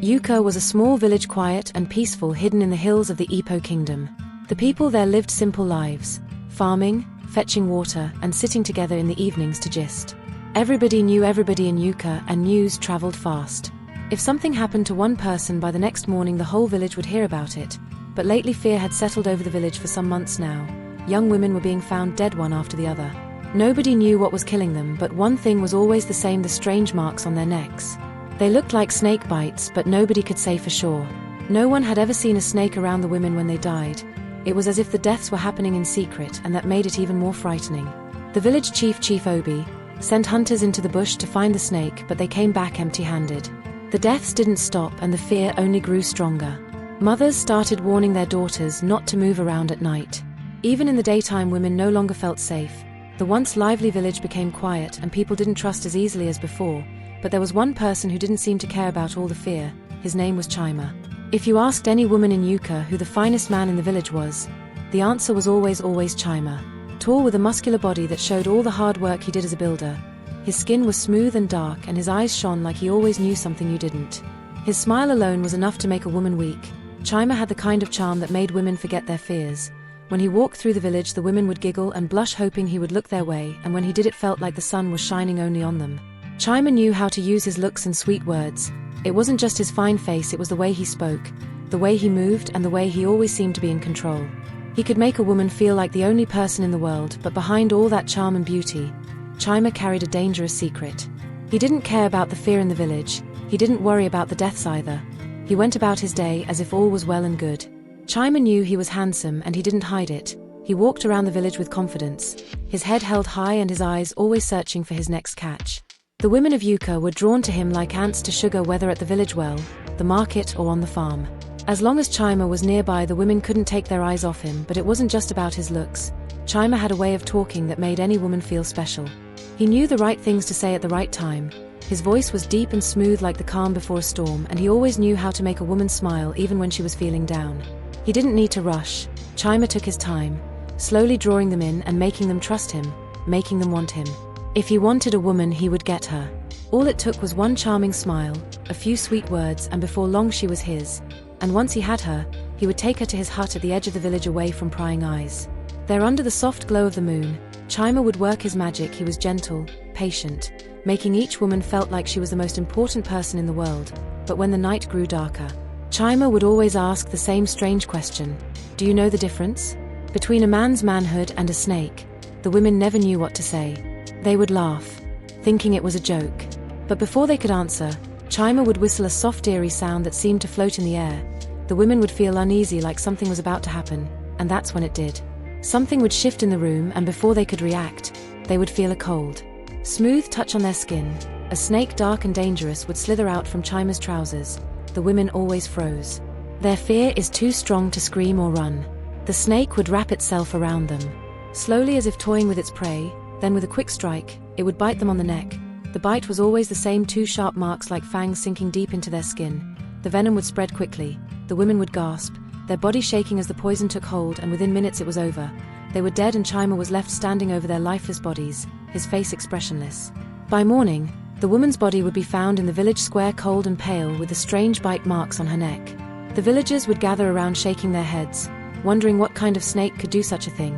Ukoja was a small village, quiet and peaceful, hidden in the hills of the Ipo kingdom. The people there lived simple lives, farming, fetching water, and sitting together in the evenings to gist. Everybody knew everybody in Ukoja, and news traveled fast. If something happened to one person, by the next morning the whole village would hear about it. But lately fear had settled over the village for some months now. Young women were being found dead, one after the other. Nobody knew what was killing them, but one thing was always the same: the strange marks on their necks. They looked like snake bites, but nobody could say for sure. No one had ever seen a snake around the women when they died. It was as if the deaths were happening in secret, and that made it even more frightening. The village chief, Chief Obi, sent hunters into the bush to find the snake, but they came back empty-handed. The deaths didn't stop, and the fear only grew stronger. Mothers started warning their daughters not to move around at night. Even in the daytime, women no longer felt safe. The once lively village became quiet, and people didn't trust as easily as before. But there was one person who didn't seem to care about all the fear. His name was Chima. If you asked any woman in Ukoja who the finest man in the village was, the answer was always Chima. Tall, with a muscular body that showed all the hard work he did as a builder. His skin was smooth and dark, and his eyes shone like he always knew something you didn't. His smile alone was enough to make a woman weak. Chima had the kind of charm that made women forget their fears. When he walked through the village, the women would giggle and blush, hoping he would look their way, and when he did, it felt like the sun was shining only on them. Chima knew how to use his looks and sweet words. It wasn't just his fine face, it was the way he spoke, the way he moved, and the way he always seemed to be in control. He could make a woman feel like the only person in the world, but behind all that charm and beauty, Chima carried a dangerous secret. He didn't care about the fear in the village. He didn't worry about the deaths either. He went about his day as if all was well and good. Chima knew he was handsome, and he didn't hide it. He walked around the village with confidence, his head held high and his eyes always searching for his next catch. The women of Ukoja were drawn to him like ants to sugar, whether at the village well, the market, or on the farm. As long as Chima was nearby, the women couldn't take their eyes off him. But it wasn't just about his looks. Chima had a way of talking that made any woman feel special. He knew the right things to say at the right time. His voice was deep and smooth like the calm before a storm, and he always knew how to make a woman smile even when she was feeling down. He didn't need to rush. Chima took his time, slowly drawing them in and making them trust him, making them want him. If he wanted a woman, he would get her. All it took was one charming smile, a few sweet words, and before long she was his. And once he had her, he would take her to his hut at the edge of the village, away from prying eyes. There, under the soft glow of the moon, Chima would work his magic. He was gentle, patient, making each woman felt like she was the most important person in the world. But when the night grew darker, Chima would always ask the same strange question: "Do you know the difference between a man's manhood and a snake?" The women never knew what to say. They would laugh, thinking it was a joke. But before they could answer, Chima would whistle a soft, eerie sound that seemed to float in the air. The women would feel uneasy, like something was about to happen, and that's when it did. Something would shift in the room, and before they could react, they would feel a cold, smooth touch on their skin. A snake, dark and dangerous, would slither out from Chima's trousers. The women always froze. Their fear is too strong to scream or run. The snake would wrap itself around them, slowly, as if toying with its prey. Then with a quick strike, it would bite them on the neck. The bite was always the same, two sharp marks like fangs sinking deep into their skin. The venom would spread quickly. The women would gasp, their bodies shaking as the poison took hold, and within minutes it was over. They were dead, and Chima was left standing over their lifeless bodies, his face expressionless. By morning, the woman's body would be found in the village square, cold and pale, with the strange bite marks on her neck. The villagers would gather around, shaking their heads, wondering what kind of snake could do such a thing.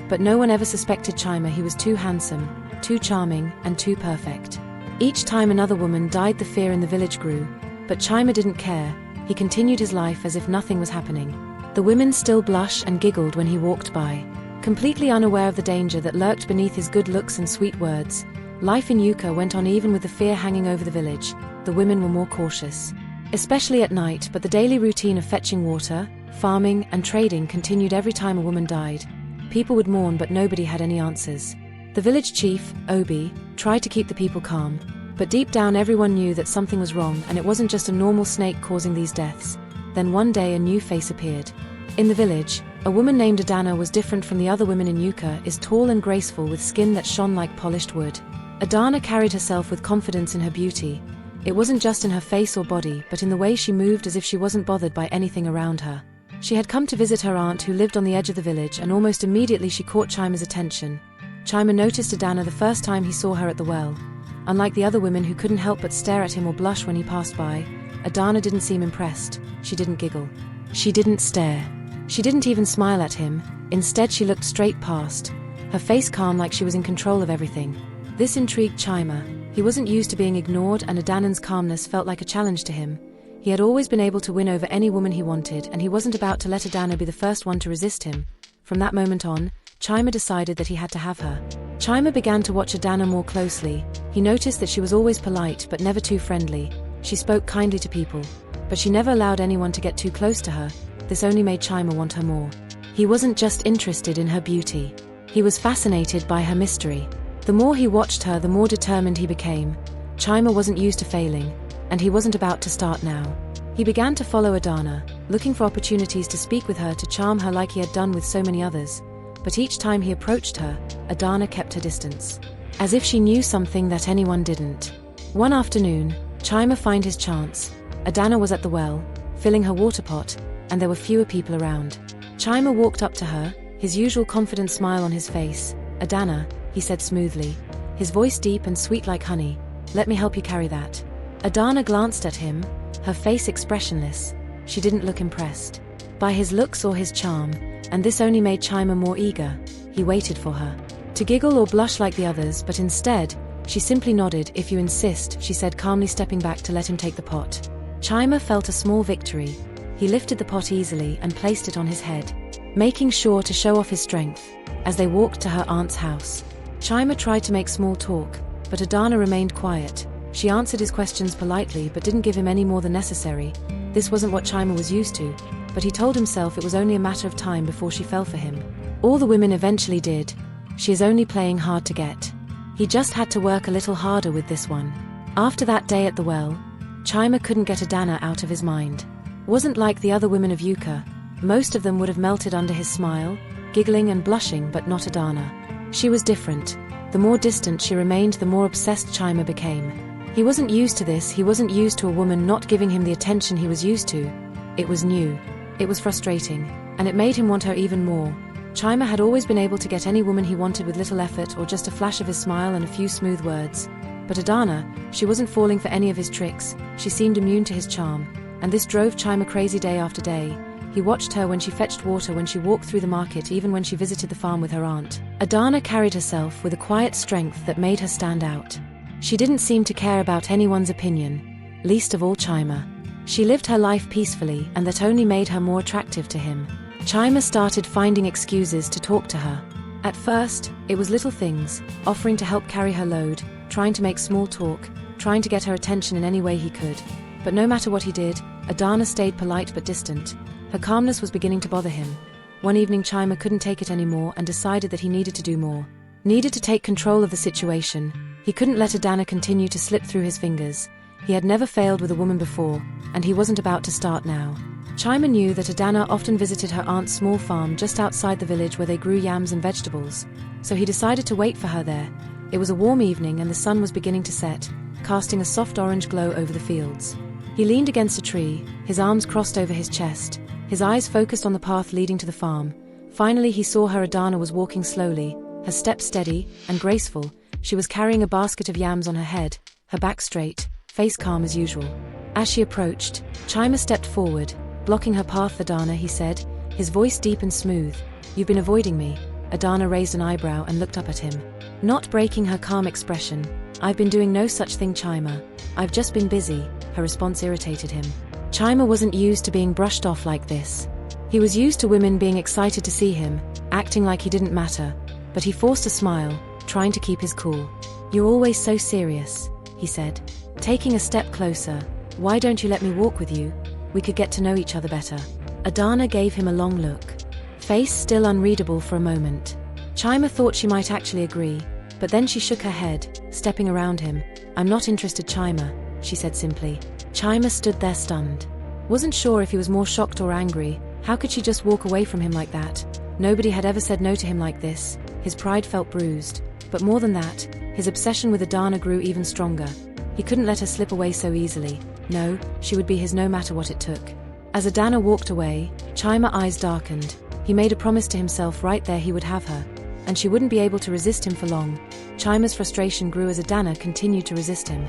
But no one ever suspected Chima. He was too handsome, too charming, and too perfect. Each time another woman died, the fear in the village grew. But Chima didn't care. He continued his life as if nothing was happening. The women still blushed and giggled when he walked by, completely unaware of the danger that lurked beneath his good looks and sweet words. Life in Ukoja went on even with the fear hanging over the village. The women were more cautious, especially at night, but the daily routine of fetching water, farming, and trading continued. Every time a woman died, people would mourn, but nobody had any answers. The village chief, Obi, tried to keep the people calm, but deep down everyone knew that something was wrong, and it wasn't just a normal snake causing these deaths. Then one day a new face appeared. In the village, a woman named Adanna was different from the other women in Ukoja. Is tall and graceful, with skin that shone like polished wood. Adanna carried herself with confidence in her beauty. It wasn't just in her face or body, but in the way she moved, as if she wasn't bothered by anything around her. She had come to visit her aunt, who lived on the edge of the village, and almost immediately she caught Chima's attention. Chima noticed Adanna the first time he saw her at the well. Unlike the other women, who couldn't help but stare at him or blush when he passed by, Adanna didn't seem impressed. She didn't giggle. She didn't stare. She didn't even smile at him. Instead, she looked straight past, her face calm like she was in control of everything. This intrigued Chima. He wasn't used to being ignored, and Adanna's calmness felt like a challenge to him. He had always been able to win over any woman he wanted, and he wasn't about to let Adanna be the first one to resist him. From that moment on, Chima decided that he had to have her. Chima began to watch Adanna more closely. He noticed that she was always polite but never too friendly. She spoke kindly to people, but she never allowed anyone to get too close to her. This only made Chima want her more. He wasn't just interested in her beauty. He was fascinated by her mystery. The more he watched her, the more determined he became. Chima wasn't used to failing, and he wasn't about to start now. He began to follow Adanna, looking for opportunities to speak with her, to charm her like he had done with so many others. But each time he approached her, Adanna kept her distance, as if she knew something that anyone didn't. One afternoon, Chima found his chance. Adanna was at the well, filling her water pot, and there were fewer people around. Chima walked up to her, his usual confident smile on his face. "Adanna," he said smoothly, his voice deep and sweet like honey, "let me help you carry that." Adanna glanced at him, her face expressionless. She didn't look impressed by his looks or his charm, and this only made Chima more eager. He waited for her to giggle or blush like the others, but instead, she simply nodded. "If you insist," she said calmly, stepping back to let him take the pot. Chima felt a small victory. He lifted the pot easily and placed it on his head, making sure to show off his strength. As they walked to her aunt's house, Chima tried to make small talk, but Adanna remained quiet. She answered his questions politely but didn't give him any more than necessary. This wasn't what Chima was used to, but he told himself it was only a matter of time before she fell for him. All the women eventually did. She is only playing hard to get. He just had to work a little harder with this one. After that day at the well, Chima couldn't get Adanna out of his mind. Wasn't like the other women of Ukoja. Most of them would have melted under his smile, giggling and blushing, but not Adanna. She was different. The more distant she remained, the more obsessed Chima became. He wasn't used to this. He wasn't used to a woman not giving him the attention he was used to. It was new. It was frustrating, and it made him want her even more. Chima had always been able to get any woman he wanted with little effort or just a flash of his smile and a few smooth words. But Adanna, she wasn't falling for any of his tricks. She seemed immune to his charm, and this drove Chima crazy day after day. He watched her when she fetched water, when she walked through the market, even when she visited the farm with her aunt. Adanna carried herself with a quiet strength that made her stand out. She didn't seem to care about anyone's opinion, least of all Chima. She lived her life peacefully, and that only made her more attractive to him. Chima started finding excuses to talk to her. At first, it was little things, offering to help carry her load, trying to make small talk, trying to get her attention in any way he could. But no matter what he did, Adanna stayed polite but distant. Her calmness was beginning to bother him. One evening, Chima couldn't take it anymore and decided that he needed to do more. Needed to take control of the situation. He couldn't let Adanna continue to slip through his fingers. He had never failed with a woman before, and he wasn't about to start now. Chima knew that Adanna often visited her aunt's small farm just outside the village where they grew yams and vegetables, so he decided to wait for her there. It was a warm evening and the sun was beginning to set, casting a soft orange glow over the fields. He leaned against a tree, his arms crossed over his chest, his eyes focused on the path leading to the farm. Finally he saw her. Adanna was walking slowly, her steps steady and graceful. She was carrying a basket of yams on her head, her back straight, face calm as usual. As she approached, Chima stepped forward, blocking her path. "Adanna," he said, his voice deep and smooth, "you've been avoiding me." Adanna raised an eyebrow and looked up at him, not breaking her calm expression. "I've been doing no such thing, Chima. I've just been busy." Her response irritated him. Chima wasn't used to being brushed off like this. He was used to women being excited to see him, acting like he didn't matter. But he forced a smile, trying to keep his cool. "You're always so serious," he said, taking a step closer. "Why don't you let me walk with you? We could get to know each other better." Adanna gave him a long look, face still unreadable for a moment. Chima thought she might actually agree, but then she shook her head, stepping around him. "I'm not interested, Chima," she said simply. Chima stood there stunned. Wasn't sure if he was more shocked or angry. How could she just walk away from him like that? Nobody had ever said no to him like this. His pride felt bruised. But more than that, his obsession with Adanna grew even stronger. He couldn't let her slip away so easily. No, she would be his no matter what it took. As Adanna walked away, Chima's eyes darkened. He made a promise to himself right there he would have her, and she wouldn't be able to resist him for long. Chima's frustration grew as Adanna continued to resist him.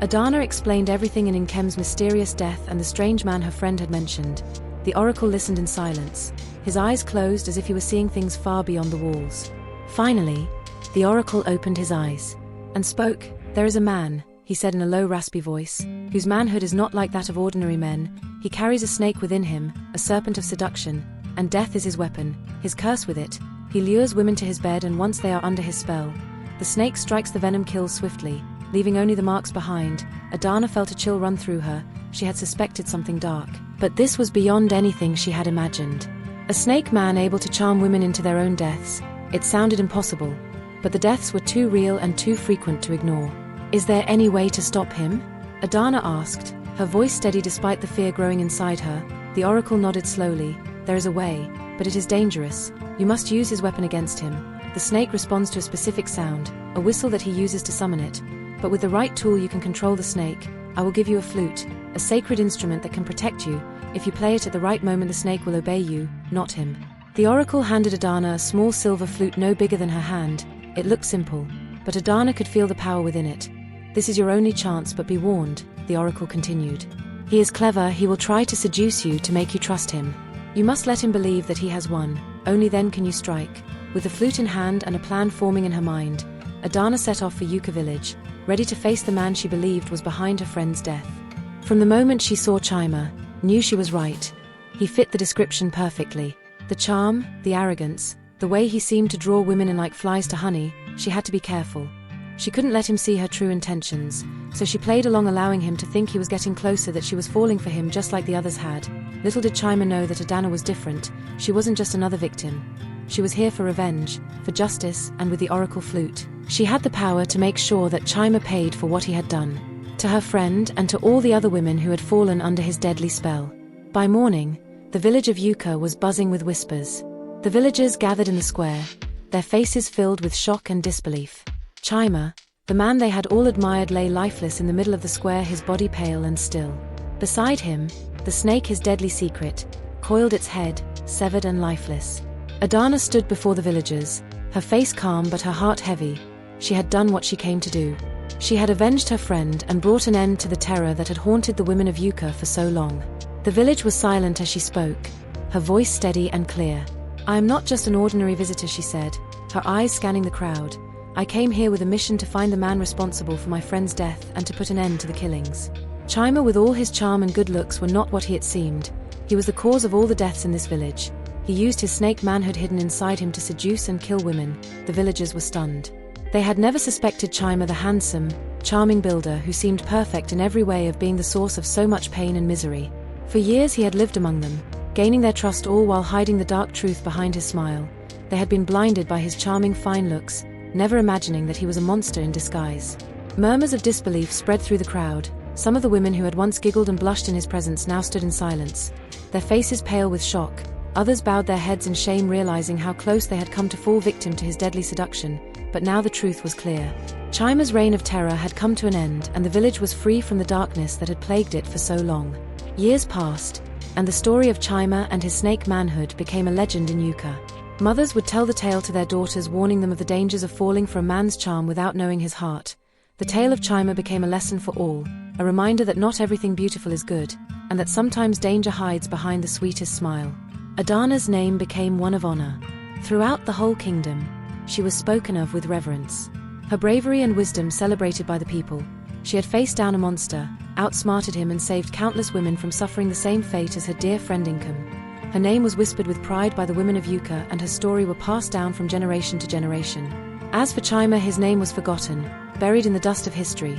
Adanna explained everything in Nkem's mysterious death and the strange man her friend had mentioned. The oracle listened in silence, his eyes closed as if he were seeing things far beyond the walls. Finally, the oracle opened his eyes and spoke. "There is a man," he said in a low, raspy voice, "whose manhood is not like that of ordinary men. He carries a snake within him, a serpent of seduction, and death is his weapon, his curse with it. He lures women to his bed, and once they are under his spell, the snake strikes, the venom kills swiftly, leaving only the marks behind." Adanna felt a chill run through her. She had suspected something dark, but this was beyond anything she had imagined. A snake man able to charm women into their own deaths. It sounded impossible, but the deaths were too real and too frequent to ignore. "Is there any way to stop him?" Adanna asked, her voice steady despite the fear growing inside her. The oracle nodded slowly. "There is a way, but it is dangerous. You must use his weapon against him. The snake responds to a specific sound, a whistle that he uses to summon it. But with the right tool you can control the snake. I will give you a flute, a sacred instrument that can protect you. If you play it at the right moment, the snake will obey you, not him." The oracle handed Adanna a small silver flute no bigger than her hand. It looked simple, but Adanna could feel the power within it. "This is your only chance, but be warned," the oracle continued. "He is clever. He will try to seduce you to make you trust him. You must let him believe that he has won. Only then can you strike." With the flute in hand and a plan forming in her mind, Adanna set off for Ukoja village, ready to face the man she believed was behind her friend's death. From the moment she saw Chima, knew she was right. He fit the description perfectly. The charm, the arrogance, the way he seemed to draw women in like flies to honey. She had to be careful. She couldn't let him see her true intentions, so she played along, allowing him to think he was getting closer, that she was falling for him just like the others had. Little did Chima know that Adanna was different. She wasn't just another victim. She was here for revenge, for justice, and with the oracle flute, she had the power to make sure that Chima paid for what he had done to her friend and to all the other women who had fallen under his deadly spell. By morning, the village of Ukoja was buzzing with whispers. The villagers gathered in the square, their faces filled with shock and disbelief. Chima, the man they had all admired, lay lifeless in the middle of the square, his body pale and still. Beside him, the snake, his deadly secret, coiled its head, severed and lifeless. Adanna stood before the villagers, her face calm but her heart heavy. She had done what she came to do. She had avenged her friend and brought an end to the terror that had haunted the women of Ukoja for so long. The village was silent as she spoke, her voice steady and clear. "I am not just an ordinary visitor," she said, her eyes scanning the crowd. "I came here with a mission to find the man responsible for my friend's death and to put an end to the killings." Chima, with all his charm and good looks, were not what he had seemed. He was the cause of all the deaths in this village. He used his snake manhood hidden inside him to seduce and kill women. The villagers were stunned. They had never suspected Chima, the handsome, charming builder who seemed perfect in every way, of being the source of so much pain and misery. For years he had lived among them, gaining their trust, all while hiding the dark truth behind his smile. They had been blinded by his charming, fine looks, never imagining that he was a monster in disguise. Murmurs of disbelief spread through the crowd. Some of the women who had once giggled and blushed in his presence now stood in silence, their faces pale with shock. Others bowed their heads in shame, realizing how close they had come to fall victim to his deadly seduction. But now the truth was clear. Chima's reign of terror had come to an end, and the village was free from the darkness that had plagued it for so long. Years passed, and the story of Chima and his snake manhood became a legend in Ukoja. Mothers would tell the tale to their daughters, warning them of the dangers of falling for a man's charm without knowing his heart. The tale of Chima became a lesson for all, a reminder that not everything beautiful is good, and that sometimes danger hides behind the sweetest smile. Adanna's name became one of honor. Throughout the whole kingdom, she was spoken of with reverence. Her bravery and wisdom celebrated by the people. She had faced down a monster, outsmarted him, and saved countless women from suffering the same fate as her dear friend Nkem. Her name was whispered with pride by the women of Ukoja, and her story were passed down from generation to generation. As for Chima, his name was forgotten, buried in the dust of history.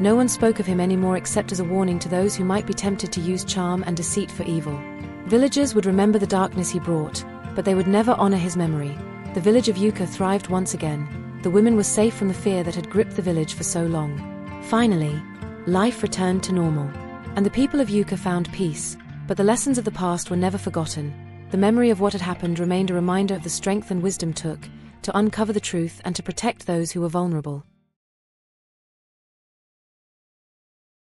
No one spoke of him anymore, except as a warning to those who might be tempted to use charm and deceit for evil. Villagers would remember the darkness he brought, but they would never honor his memory. The village of Ukoja thrived once again. The women were safe from the fear that had gripped the village for so long. Finally, life returned to normal, and the people of Ukoja found peace. But the lessons of the past were never forgotten. The memory of what had happened remained a reminder of the strength and wisdom took to uncover the truth and to protect those who were vulnerable.